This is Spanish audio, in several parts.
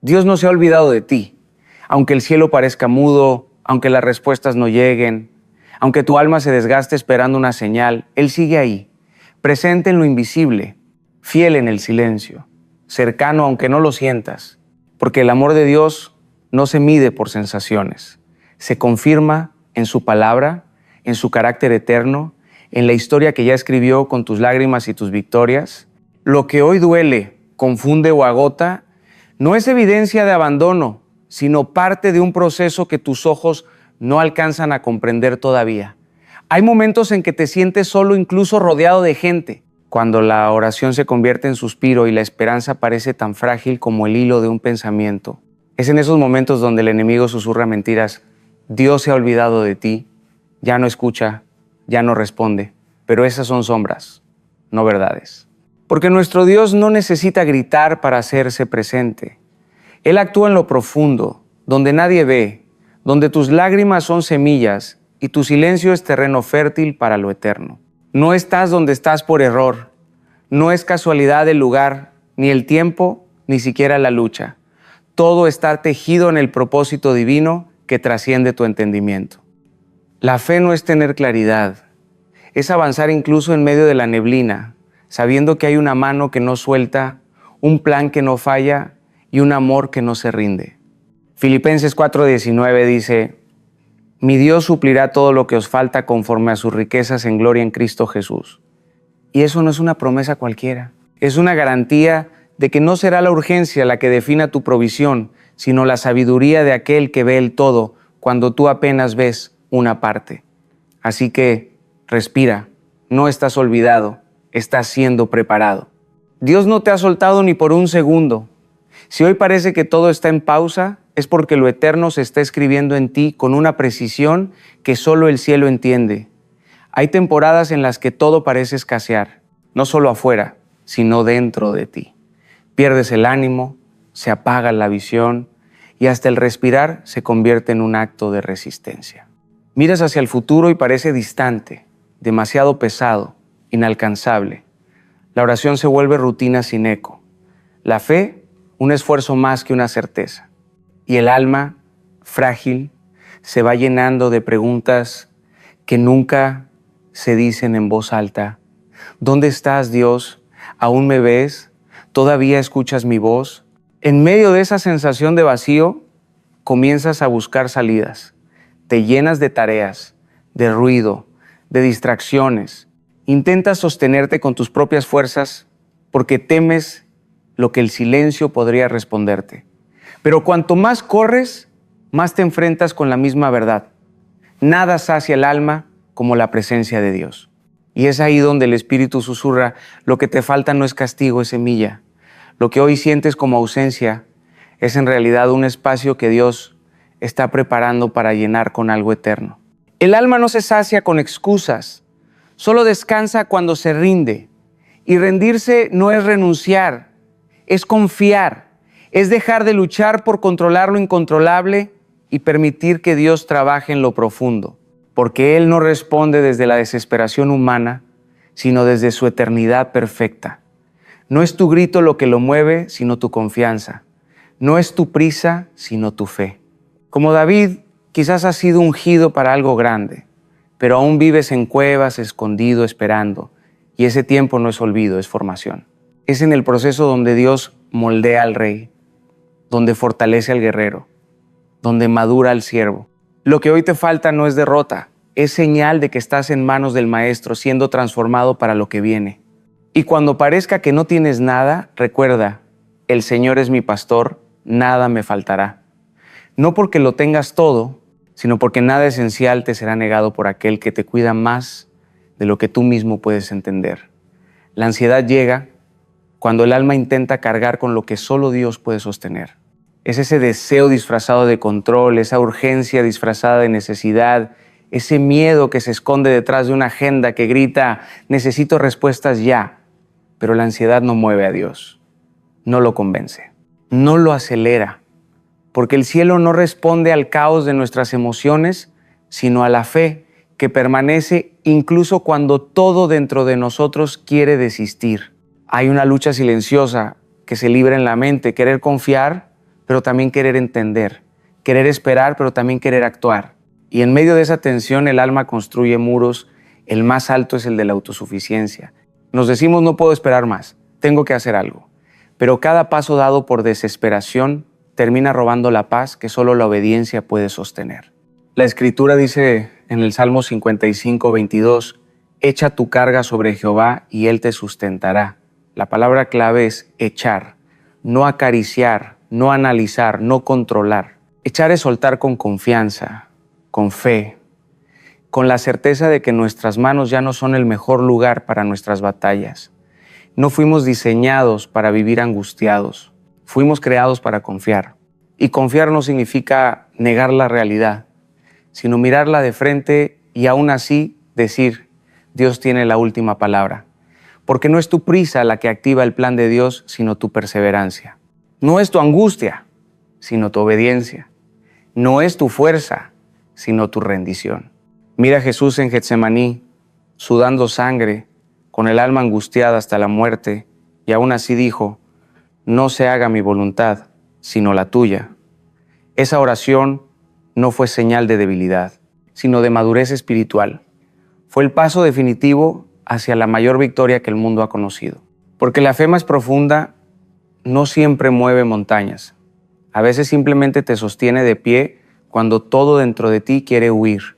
Dios no se ha olvidado de ti. Aunque el cielo parezca mudo, aunque las respuestas no lleguen, aunque tu alma se desgaste esperando una señal, Él sigue ahí, presente en lo invisible, fiel en el silencio, cercano aunque no lo sientas, porque el amor de Dios no se mide por sensaciones, se confirma en su palabra, en su carácter eterno, en la historia que ya escribió con tus lágrimas y tus victorias. Lo que hoy duele, confunde o agota, no es evidencia de abandono, sino parte de un proceso que tus ojos no alcanzan a comprender todavía. Hay momentos en que te sientes solo, incluso rodeado de gente, cuando la oración se convierte en suspiro y la esperanza parece tan frágil como el hilo de un pensamiento. Es en esos momentos donde el enemigo susurra mentiras. Dios se ha olvidado de ti, ya no escucha, ya no responde, pero esas son sombras, no verdades. Porque nuestro Dios no necesita gritar para hacerse presente. Él actúa en lo profundo, donde nadie ve, donde tus lágrimas son semillas y tu silencio es terreno fértil para lo eterno. No estás donde estás por error. No es casualidad el lugar, ni el tiempo, ni siquiera la lucha. Todo está tejido en el propósito divino que trasciende tu entendimiento. La fe no es tener claridad, es avanzar incluso en medio de la neblina, sabiendo que hay una mano que no suelta, un plan que no falla y un amor que no se rinde. Filipenses 4:19 dice: mi Dios suplirá todo lo que os falta conforme a sus riquezas en gloria en Cristo Jesús. Y eso no es una promesa cualquiera, es una garantía de que no será la urgencia la que defina tu provisión, sino la sabiduría de aquel que ve el todo cuando tú apenas ves una parte. Así que respira, no estás olvidado, estás siendo preparado. Dios no te ha soltado ni por un segundo. Si hoy parece que todo está en pausa, es porque lo eterno se está escribiendo en ti con una precisión que solo el cielo entiende. Hay temporadas en las que todo parece escasear, no solo afuera, sino dentro de ti. Pierdes el ánimo, se apaga la visión y hasta el respirar se convierte en un acto de resistencia. Miras hacia el futuro y parece distante, demasiado pesado, inalcanzable. La oración se vuelve rutina sin eco. La fe, un esfuerzo más que una certeza. Y el alma, frágil, se va llenando de preguntas que nunca se dicen en voz alta. ¿Dónde estás, Dios? ¿Aún me ves? ¿Todavía escuchas mi voz? En medio de esa sensación de vacío, comienzas a buscar salidas. Te llenas de tareas, de ruido, de distracciones. Intentas sostenerte con tus propias fuerzas porque temes lo que el silencio podría responderte. Pero cuanto más corres, más te enfrentas con la misma verdad. Nada sacia el alma como la presencia de Dios. Y es ahí donde el Espíritu susurra: lo que te falta no es castigo, es semilla. Lo que hoy sientes como ausencia es en realidad un espacio que Dios está preparando para llenar con algo eterno. El alma no se sacia con excusas, solo descansa cuando se rinde. Y rendirse no es renunciar, es confiar, es dejar de luchar por controlar lo incontrolable y permitir que Dios trabaje en lo profundo, porque Él no responde desde la desesperación humana, sino desde su eternidad perfecta. No es tu grito lo que lo mueve, sino tu confianza. No es tu prisa, sino tu fe. Como David, quizás has sido ungido para algo grande, pero aún vives en cuevas, escondido, esperando. Y ese tiempo no es olvido, es formación. Es en el proceso donde Dios moldea al rey, donde fortalece al guerrero, donde madura al siervo. Lo que hoy te falta no es derrota, es señal de que estás en manos del Maestro, siendo transformado para lo que viene. Y cuando parezca que no tienes nada, recuerda: el Señor es mi pastor, nada me faltará. No porque lo tengas todo, sino porque nada esencial te será negado por aquel que te cuida más de lo que tú mismo puedes entender. La ansiedad llega cuando el alma intenta cargar con lo que solo Dios puede sostener. Es ese deseo disfrazado de control, esa urgencia disfrazada de necesidad, ese miedo que se esconde detrás de una agenda que grita: necesito respuestas ya. Pero la ansiedad no mueve a Dios, no lo convence, no lo acelera, porque el cielo no responde al caos de nuestras emociones, sino a la fe que permanece incluso cuando todo dentro de nosotros quiere desistir. Hay una lucha silenciosa que se libra en la mente, querer confiar pero también querer entender, querer esperar, pero también querer actuar. Y en medio de esa tensión el alma construye muros. El más alto es el de la autosuficiencia. Nos decimos no puedo esperar más, tengo que hacer algo. Pero cada paso dado por desesperación termina robando la paz que solo la obediencia puede sostener. La Escritura dice en el Salmo 55, 22, echa tu carga sobre Jehová y Él te sustentará. La palabra clave es echar, no acariciar, no analizar, no controlar. Echar es soltar con confianza, con fe, con la certeza de que nuestras manos ya no son el mejor lugar para nuestras batallas. No fuimos diseñados para vivir angustiados, fuimos creados para confiar. Y confiar no significa negar la realidad, sino mirarla de frente y aún así decir, Dios tiene la última palabra. Porque no es tu prisa la que activa el plan de Dios, sino tu perseverancia. No es tu angustia, sino tu obediencia. No es tu fuerza, sino tu rendición. Mira a Jesús en Getsemaní, sudando sangre, con el alma angustiada hasta la muerte, y aún así dijo, no se haga mi voluntad, sino la tuya. Esa oración no fue señal de debilidad, sino de madurez espiritual. Fue el paso definitivo hacia la mayor victoria que el mundo ha conocido. Porque la fe más profunda no siempre mueve montañas. A veces simplemente te sostiene de pie cuando todo dentro de ti quiere huir.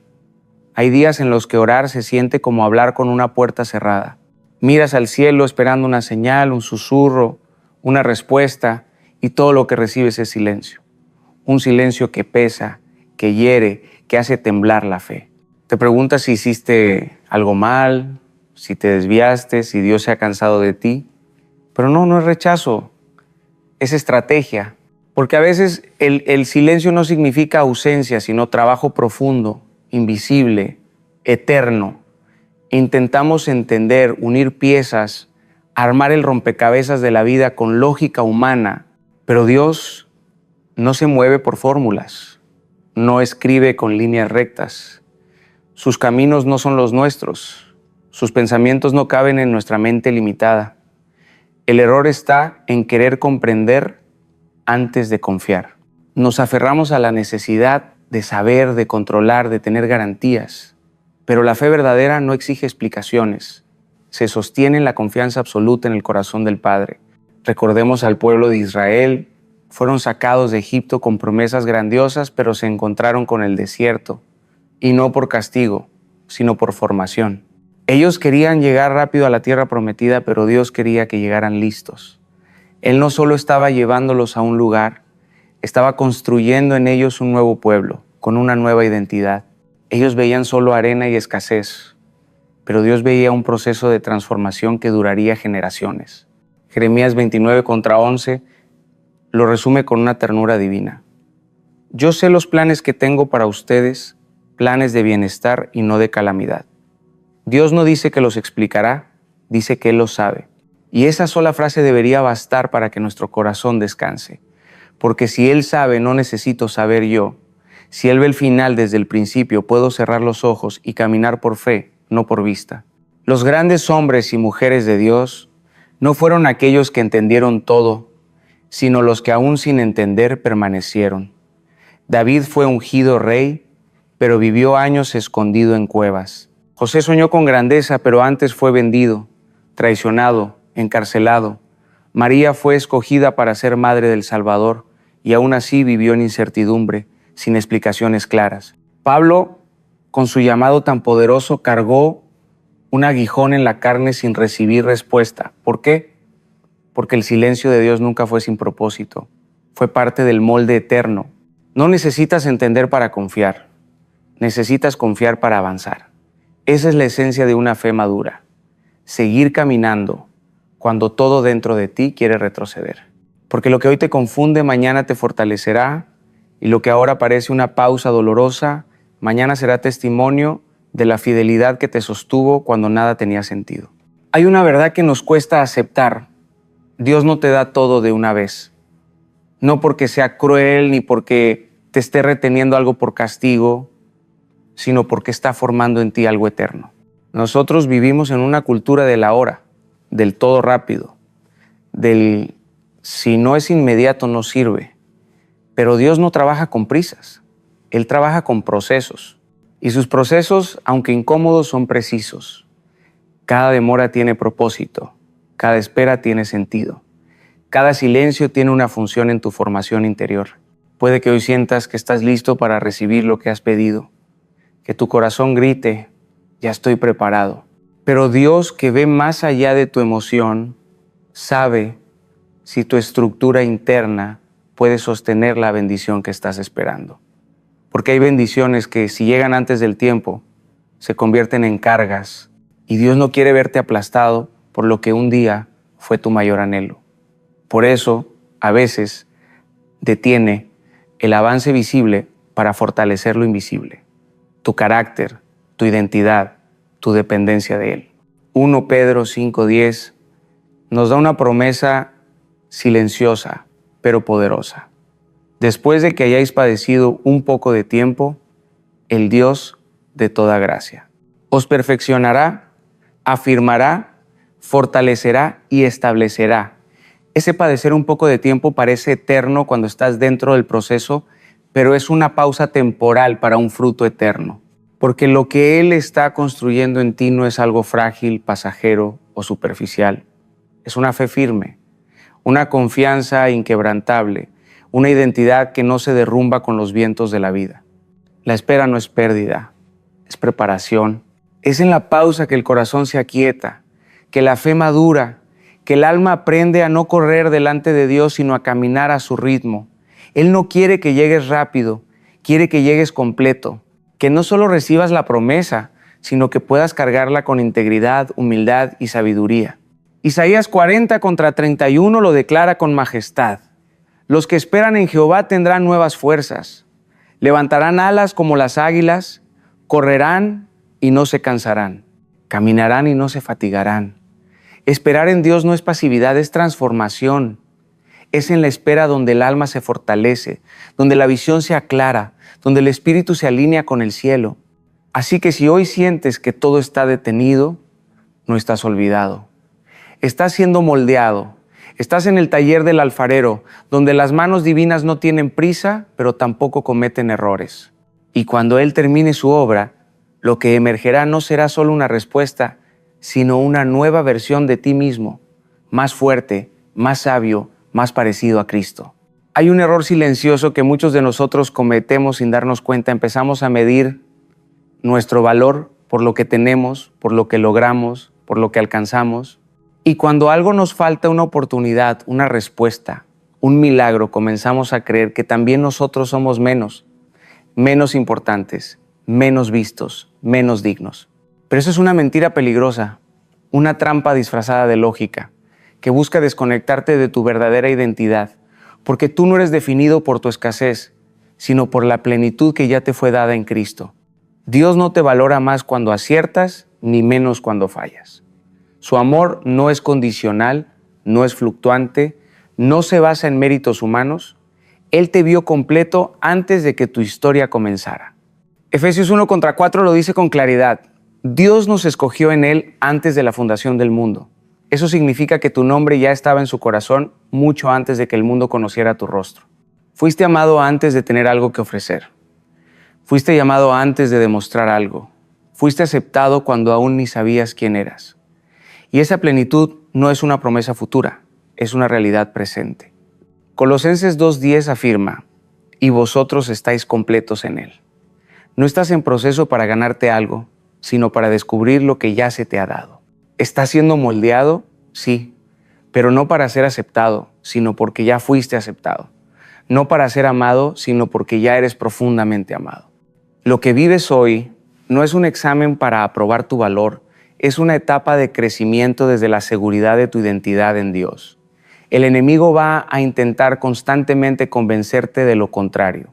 Hay días en los que orar se siente como hablar con una puerta cerrada. Miras al cielo esperando una señal, un susurro, una respuesta, y todo lo que recibes es silencio. Un silencio que pesa, que hiere, que hace temblar la fe. Te preguntas si hiciste algo mal, si te desviaste, si Dios se ha cansado de ti. Pero no es rechazo, es estrategia. Porque a veces el silencio no significa ausencia, sino trabajo profundo, invisible, eterno. Intentamos entender, unir piezas, armar el rompecabezas de la vida con lógica humana, pero Dios no se mueve por fórmulas, no escribe con líneas rectas. Sus caminos no son los nuestros, sus pensamientos no caben en nuestra mente limitada. El error está en querer comprender antes de confiar. Nos aferramos a la necesidad de saber, de controlar, de tener garantías. Pero la fe verdadera no exige explicaciones. Se sostiene en la confianza absoluta en el corazón del Padre. Recordemos al pueblo de Israel. Fueron sacados de Egipto con promesas grandiosas, pero se encontraron con el desierto. Y no por castigo, sino por formación. Ellos querían llegar rápido a la tierra prometida, pero Dios quería que llegaran listos. Él no solo estaba llevándolos a un lugar, estaba construyendo en ellos un nuevo pueblo, con una nueva identidad. Ellos veían solo arena y escasez, pero Dios veía un proceso de transformación que duraría generaciones. Jeremías 29:11 lo resume con una ternura divina. Yo sé los planes que tengo para ustedes, planes de bienestar y no de calamidad. Dios no dice que los explicará, dice que Él los sabe. Y esa sola frase debería bastar para que nuestro corazón descanse. Porque si Él sabe, no necesito saber yo. Si Él ve el final desde el principio, puedo cerrar los ojos y caminar por fe, no por vista. Los grandes hombres y mujeres de Dios no fueron aquellos que entendieron todo, sino los que aún sin entender permanecieron. David fue ungido rey, pero vivió años escondido en cuevas. José soñó con grandeza, pero antes fue vendido, traicionado, encarcelado. María fue escogida para ser madre del Salvador y aún así vivió en incertidumbre, sin explicaciones claras. Pablo, con su llamado tan poderoso, cargó un aguijón en la carne sin recibir respuesta. ¿Por qué? Porque el silencio de Dios nunca fue sin propósito. Fue parte del molde eterno. No necesitas entender para confiar. Necesitas confiar para avanzar. Esa es la esencia de una fe madura. Seguir caminando cuando todo dentro de ti quiere retroceder. Porque lo que hoy te confunde, mañana te fortalecerá, y lo que ahora parece una pausa dolorosa, mañana será testimonio de la fidelidad que te sostuvo cuando nada tenía sentido. Hay una verdad que nos cuesta aceptar. Dios no te da todo de una vez. No porque sea cruel ni porque te esté reteniendo algo por castigo, sino porque está formando en ti algo eterno. Nosotros vivimos en una cultura del ahora, del todo rápido, del si no es inmediato no sirve. Pero Dios no trabaja con prisas. Él trabaja con procesos. Y sus procesos, aunque incómodos, son precisos. Cada demora tiene propósito. Cada espera tiene sentido. Cada silencio tiene una función en tu formación interior. Puede que hoy sientas que estás listo para recibir lo que has pedido. Que tu corazón grite, ya estoy preparado. Pero Dios, que ve más allá de tu emoción, sabe si tu estructura interna puede sostener la bendición que estás esperando. Porque hay bendiciones que, si llegan antes del tiempo, se convierten en cargas, y Dios no quiere verte aplastado por lo que un día fue tu mayor anhelo. Por eso, a veces, detiene el avance visible para fortalecer lo invisible. Tu carácter, tu identidad, tu dependencia de Él. 1 Pedro 5:10 nos da una promesa silenciosa, pero poderosa. Después de que hayáis padecido un poco de tiempo, el Dios de toda gracia os perfeccionará, afirmará, fortalecerá y establecerá. Ese padecer un poco de tiempo parece eterno cuando estás dentro del proceso, pero es una pausa temporal para un fruto eterno. Porque lo que Él está construyendo en ti no es algo frágil, pasajero o superficial. Es una fe firme, una confianza inquebrantable, una identidad que no se derrumba con los vientos de la vida. La espera no es pérdida, es preparación. Es en la pausa que el corazón se aquieta, que la fe madura, que el alma aprende a no correr delante de Dios, sino a caminar a su ritmo. Él no quiere que llegues rápido, quiere que llegues completo, que no solo recibas la promesa, sino que puedas cargarla con integridad, humildad y sabiduría. Isaías 40:31 lo declara con majestad. Los que esperan en Jehová tendrán nuevas fuerzas, levantarán alas como las águilas, correrán y no se cansarán, caminarán y no se fatigarán. Esperar en Dios no es pasividad, es transformación. Es en la espera donde el alma se fortalece, donde la visión se aclara, donde el espíritu se alinea con el cielo. Así que si hoy sientes que todo está detenido, no estás olvidado. Estás siendo moldeado. Estás en el taller del alfarero, donde las manos divinas no tienen prisa, pero tampoco cometen errores. Y cuando Él termine su obra, lo que emergerá no será solo una respuesta, sino una nueva versión de ti mismo, más fuerte, más sabio, más parecido a Cristo. Hay un error silencioso que muchos de nosotros cometemos sin darnos cuenta. Empezamos a medir nuestro valor por lo que tenemos, por lo que logramos, por lo que alcanzamos. Y cuando algo nos falta, una oportunidad, una respuesta, un milagro, comenzamos a creer que también nosotros somos menos importantes, menos vistos, menos dignos. Pero eso es una mentira peligrosa, una trampa disfrazada de lógica, que busca desconectarte de tu verdadera identidad, porque tú no eres definido por tu escasez, sino por la plenitud que ya te fue dada en Cristo. Dios no te valora más cuando aciertas, ni menos cuando fallas. Su amor no es condicional, no es fluctuante, no se basa en méritos humanos. Él te vio completo antes de que tu historia comenzara. Efesios 1:4 lo dice con claridad. Dios nos escogió en Él antes de la fundación del mundo. Eso significa que tu nombre ya estaba en su corazón mucho antes de que el mundo conociera tu rostro. Fuiste amado antes de tener algo que ofrecer. Fuiste llamado antes de demostrar algo. Fuiste aceptado cuando aún ni sabías quién eras. Y esa plenitud no es una promesa futura, es una realidad presente. Colosenses 2:10 afirma, y vosotros estáis completos en Él. No estás en proceso para ganarte algo, sino para descubrir lo que ya se te ha dado. ¿Estás siendo moldeado? Sí, pero no para ser aceptado, sino porque ya fuiste aceptado. No para ser amado, sino porque ya eres profundamente amado. Lo que vives hoy no es un examen para aprobar tu valor, es una etapa de crecimiento desde la seguridad de tu identidad en Dios. El enemigo va a intentar constantemente convencerte de lo contrario.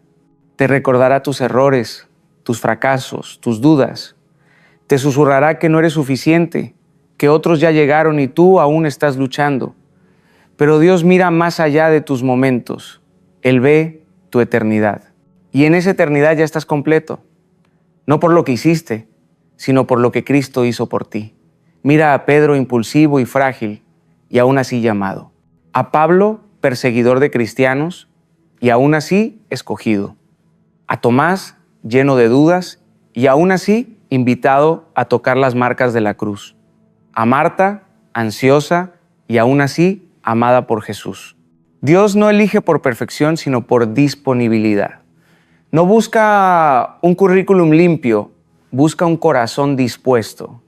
Te recordará tus errores, tus fracasos, tus dudas. Te susurrará que no eres suficiente, que otros ya llegaron y tú aún estás luchando. Pero Dios mira más allá de tus momentos. Él ve tu eternidad. Y en esa eternidad ya estás completo. No por lo que hiciste, sino por lo que Cristo hizo por ti. Mira a Pedro impulsivo y frágil, y aún así llamado. A Pablo, perseguidor de cristianos, y aún así escogido. A Tomás, lleno de dudas y aún así invitado a tocar las marcas de la cruz. A Marta, ansiosa y aún así amada por Jesús. Dios no elige por perfección, sino por disponibilidad. No busca un currículum limpio, busca un corazón dispuesto.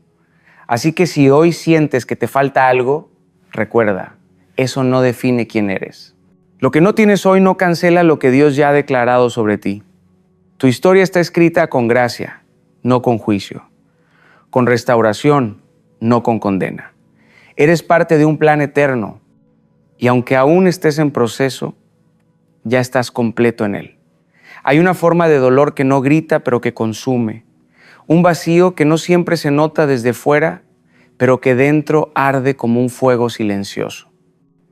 Así que si hoy sientes que te falta algo, recuerda, eso no define quién eres. Lo que no tienes hoy no cancela lo que Dios ya ha declarado sobre ti. Tu historia está escrita con gracia, no con juicio, con restauración, no con condena. Eres parte de un plan eterno y aunque aún estés en proceso, ya estás completo en él. Hay una forma de dolor que no grita, pero que consume. Un vacío que no siempre se nota desde fuera, pero que dentro arde como un fuego silencioso.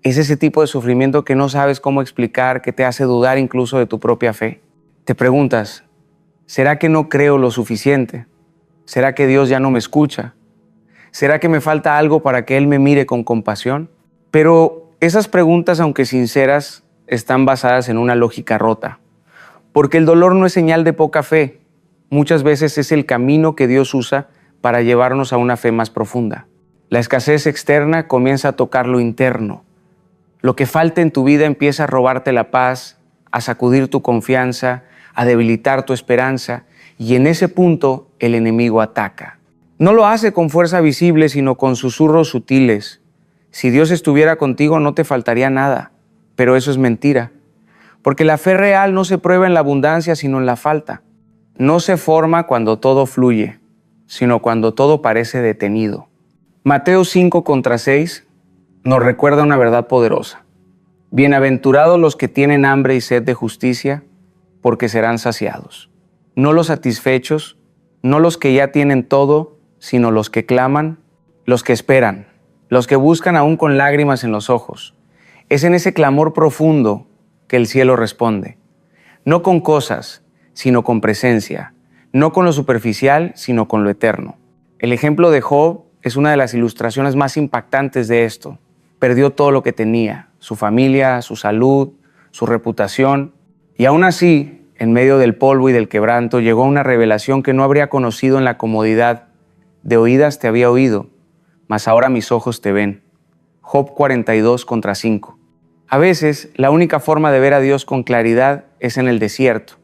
Es ese tipo de sufrimiento que no sabes cómo explicar, que te hace dudar incluso de tu propia fe. Te preguntas, ¿será que no creo lo suficiente? ¿Será que Dios ya no me escucha? ¿Será que me falta algo para que Él me mire con compasión? Pero esas preguntas, aunque sinceras, están basadas en una lógica rota. Porque el dolor no es señal de poca fe. Muchas veces es el camino que Dios usa para llevarnos a una fe más profunda. La escasez externa comienza a tocar lo interno. Lo que falta en tu vida empieza a robarte la paz, a sacudir tu confianza, a debilitar tu esperanza, y en ese punto el enemigo ataca. No lo hace con fuerza visible, sino con susurros sutiles. Si Dios estuviera contigo, no te faltaría nada, pero eso es mentira. Porque la fe real no se prueba en la abundancia, sino en la falta. No se forma cuando todo fluye, sino cuando todo parece detenido. Mateo 5:6 nos recuerda una verdad poderosa. Bienaventurados los que tienen hambre y sed de justicia, porque serán saciados. No los satisfechos, no los que ya tienen todo, sino los que claman, los que esperan, los que buscan aún con lágrimas en los ojos. Es en ese clamor profundo que el cielo responde. No con cosas, sino con presencia. No con lo superficial, sino con lo eterno. El ejemplo de Job es una de las ilustraciones más impactantes de esto. Perdió todo lo que tenía, su familia, su salud, su reputación. Y aún así, en medio del polvo y del quebranto, llegó una revelación que no habría conocido en la comodidad. De oídas te había oído, mas ahora mis ojos te ven. Job 42:5. A veces, la única forma de ver a Dios con claridad es en el desierto.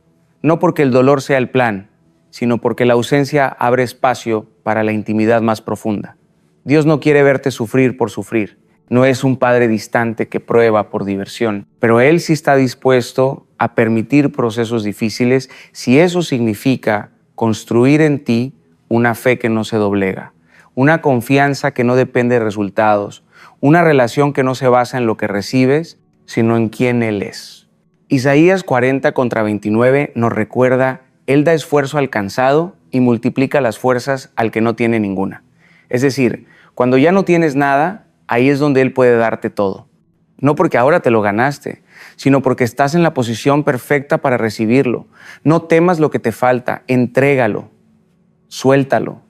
No porque el dolor sea el plan, sino porque la ausencia abre espacio para la intimidad más profunda. Dios no quiere verte sufrir por sufrir. No es un padre distante que prueba por diversión, pero Él sí está dispuesto a permitir procesos difíciles si eso significa construir en ti una fe que no se doblega, una confianza que no depende de resultados, una relación que no se basa en lo que recibes, sino en quién Él es. Isaías 40:29 nos recuerda, Él da esfuerzo al cansado y multiplica las fuerzas al que no tiene ninguna. Es decir, cuando ya no tienes nada, ahí es donde Él puede darte todo. No porque ahora te lo ganaste, sino porque estás en la posición perfecta para recibirlo. No temas lo que te falta, entrégalo, suéltalo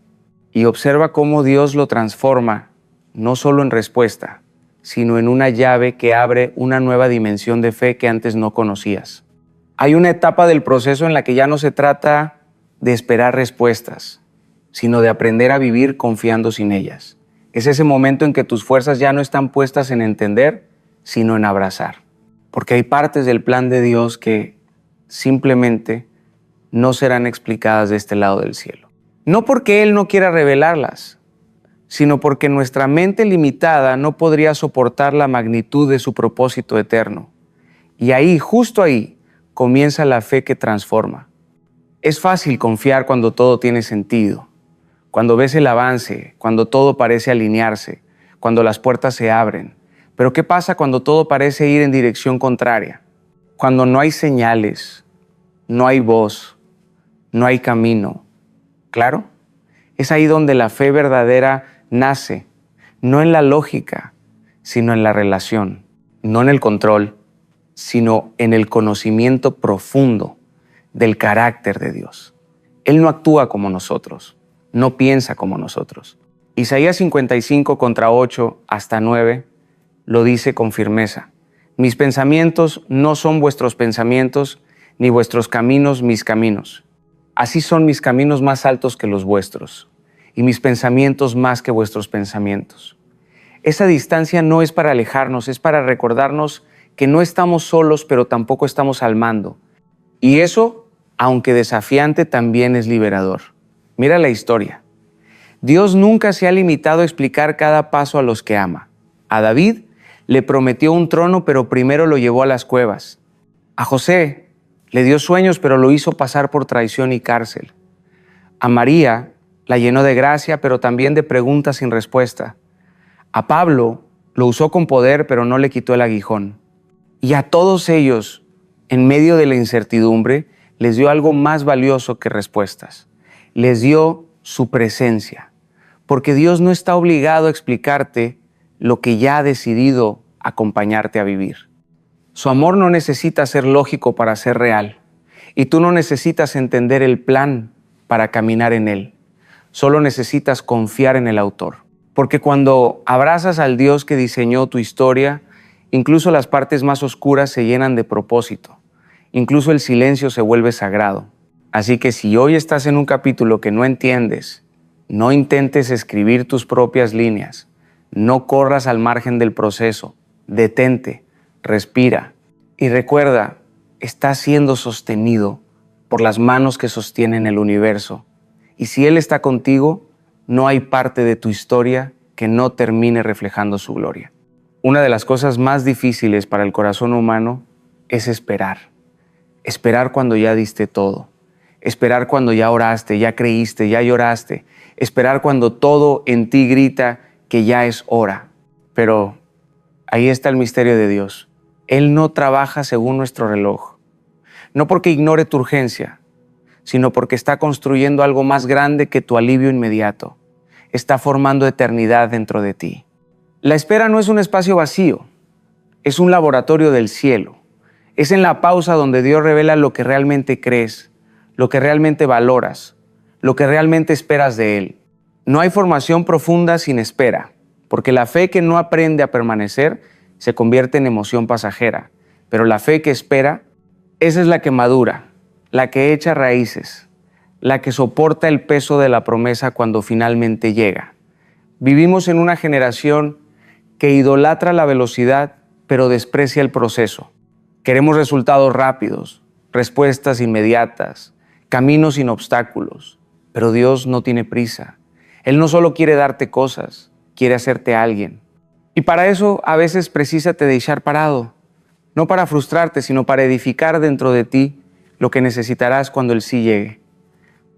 y observa cómo Dios lo transforma, no solo en respuesta, sino en una llave que abre una nueva dimensión de fe que antes no conocías. Hay una etapa del proceso en la que ya no se trata de esperar respuestas, sino de aprender a vivir confiando sin ellas. Es ese momento en que tus fuerzas ya no están puestas en entender, sino en abrazar. Porque hay partes del plan de Dios que simplemente no serán explicadas de este lado del cielo. No porque Él no quiera revelarlas, sino porque nuestra mente limitada no podría soportar la magnitud de su propósito eterno. Y ahí, justo ahí, comienza la fe que transforma. Es fácil confiar cuando todo tiene sentido, cuando ves el avance, cuando todo parece alinearse, cuando las puertas se abren. Pero ¿qué pasa cuando todo parece ir en dirección contraria? Cuando no hay señales, no hay voz, no hay camino. ¿Claro? Es ahí donde la fe verdadera nace, no en la lógica, sino en la relación, no en el control, sino en el conocimiento profundo del carácter de Dios. Él no actúa como nosotros, no piensa como nosotros. Isaías 55:8 hasta 9 lo dice con firmeza. Mis pensamientos no son vuestros pensamientos, ni vuestros caminos mis caminos. Así son mis caminos más altos que los vuestros, y mis pensamientos más que vuestros pensamientos. Esa distancia no es para alejarnos, es para recordarnos que no estamos solos, pero tampoco estamos al mando. Y eso, aunque desafiante, también es liberador. Mira la historia. Dios nunca se ha limitado a explicar cada paso a los que ama. A David le prometió un trono, pero primero lo llevó a las cuevas. A José le dio sueños, pero lo hizo pasar por traición y cárcel. A María la llenó de gracia, pero también de preguntas sin respuesta. A Pablo lo usó con poder, pero no le quitó el aguijón. Y a todos ellos, en medio de la incertidumbre, les dio algo más valioso que respuestas. Les dio su presencia. Porque Dios no está obligado a explicarte lo que ya ha decidido acompañarte a vivir. Su amor no necesita ser lógico para ser real. Y tú no necesitas entender el plan para caminar en él. Solo necesitas confiar en el autor. Porque cuando abrazas al Dios que diseñó tu historia, incluso las partes más oscuras se llenan de propósito. Incluso el silencio se vuelve sagrado. Así que si hoy estás en un capítulo que no entiendes, no intentes escribir tus propias líneas. No corras al margen del proceso. Detente, respira y recuerda, estás siendo sostenido por las manos que sostienen el universo. Y si Él está contigo, no hay parte de tu historia que no termine reflejando su gloria. Una de las cosas más difíciles para el corazón humano es esperar. Esperar cuando ya diste todo. Esperar cuando ya oraste, ya creíste, ya lloraste. Esperar cuando todo en ti grita que ya es hora. Pero ahí está el misterio de Dios. Él no trabaja según nuestro reloj. No porque ignore tu urgencia, sino porque está construyendo algo más grande que tu alivio inmediato. Está formando eternidad dentro de ti. La espera no es un espacio vacío, es un laboratorio del cielo. Es en la pausa donde Dios revela lo que realmente crees, lo que realmente valoras, lo que realmente esperas de Él. No hay formación profunda sin espera, porque la fe que no aprende a permanecer se convierte en emoción pasajera, pero la fe que espera, esa es la que madura, la que echa raíces, la que soporta el peso de la promesa cuando finalmente llega. Vivimos en una generación que idolatra la velocidad, pero desprecia el proceso. Queremos resultados rápidos, respuestas inmediatas, caminos sin obstáculos, pero Dios no tiene prisa. Él no solo quiere darte cosas, quiere hacerte alguien. Y para eso a veces precísate de echar parado, no para frustrarte, sino para edificar dentro de ti lo que necesitarás cuando el sí llegue.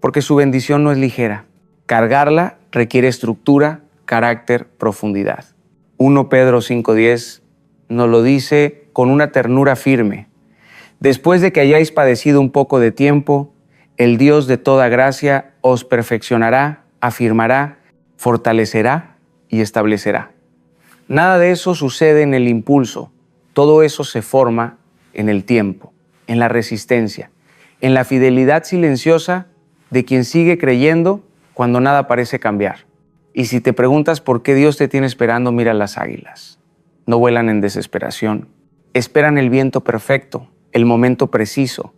Porque su bendición no es ligera. Cargarla requiere estructura, carácter, profundidad. 1 Pedro 5:10 nos lo dice con una ternura firme. Después de que hayáis padecido un poco de tiempo, el Dios de toda gracia os perfeccionará, afirmará, fortalecerá y establecerá. Nada de eso sucede en el impulso. Todo eso se forma en el tiempo, en la resistencia, en la fidelidad silenciosa de quien sigue creyendo cuando nada parece cambiar. Y si te preguntas por qué Dios te tiene esperando, mira las águilas. No vuelan en desesperación. Esperan el viento perfecto, el momento preciso.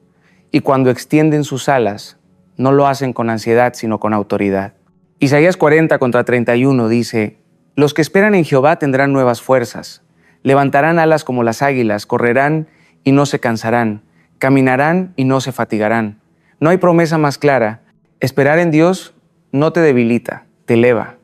Y cuando extienden sus alas, no lo hacen con ansiedad, sino con autoridad. Isaías 40:31 dice: los que esperan en Jehová tendrán nuevas fuerzas. Levantarán alas como las águilas, correrán y no se cansarán, caminarán y no se fatigarán. No hay promesa más clara. Esperar en Dios no te debilita, te eleva.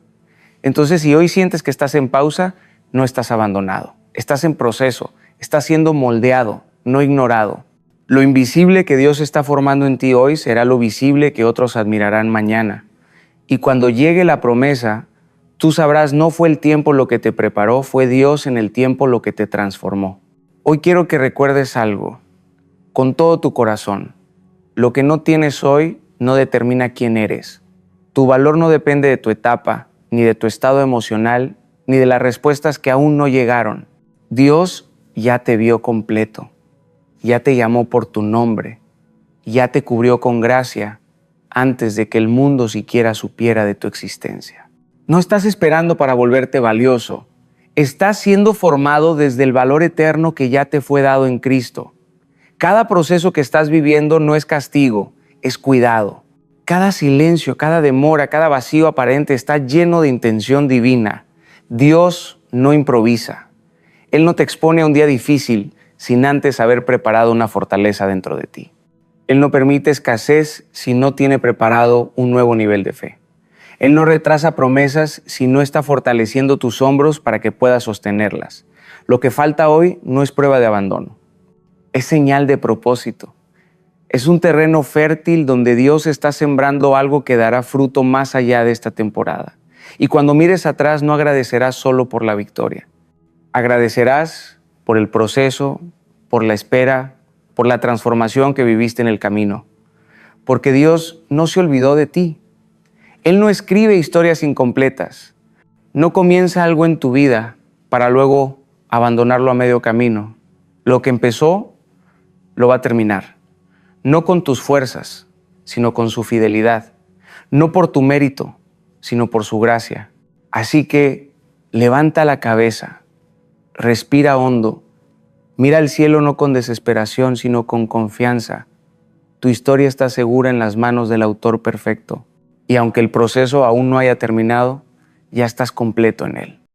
Entonces, si hoy sientes que estás en pausa, no estás abandonado. Estás en proceso, estás siendo moldeado, no ignorado. Lo invisible que Dios está formando en ti hoy será lo visible que otros admirarán mañana. Y cuando llegue la promesa, tú sabrás, no fue el tiempo lo que te preparó, fue Dios en el tiempo lo que te transformó. Hoy quiero que recuerdes algo, con todo tu corazón. Lo que no tienes hoy no determina quién eres. Tu valor no depende de tu etapa, ni de tu estado emocional, ni de las respuestas que aún no llegaron. Dios ya te vio completo, ya te llamó por tu nombre, ya te cubrió con gracia antes de que el mundo siquiera supiera de tu existencia. No estás esperando para volverte valioso, Estás siendo formado desde el valor eterno que ya te fue dado en Cristo. Cada proceso que estás viviendo no es castigo, es cuidado. Cada silencio, cada demora, cada vacío aparente está lleno de intención divina. Dios no improvisa. Él no te expone a un día difícil sin antes haber preparado una fortaleza dentro de ti. Él no permite escasez si no tiene preparado un nuevo nivel de fe. Él no retrasa promesas si no está fortaleciendo tus hombros para que puedas sostenerlas. Lo que falta hoy no es prueba de abandono, es señal de propósito. Es un terreno fértil donde Dios está sembrando algo que dará fruto más allá de esta temporada. Y cuando mires atrás no agradecerás solo por la victoria. Agradecerás por el proceso, por la espera, por la transformación que viviste en el camino. Porque Dios no se olvidó de ti. Él no escribe historias incompletas. No comienza algo en tu vida para luego abandonarlo a medio camino. Lo que empezó, lo va a terminar. No con tus fuerzas, sino con su fidelidad. No por tu mérito, sino por su gracia. Así que levanta la cabeza, respira hondo, mira al cielo no con desesperación, sino con confianza. Tu historia está segura en las manos del Autor perfecto. Y aunque el proceso aún no haya terminado, ya estás completo en Él.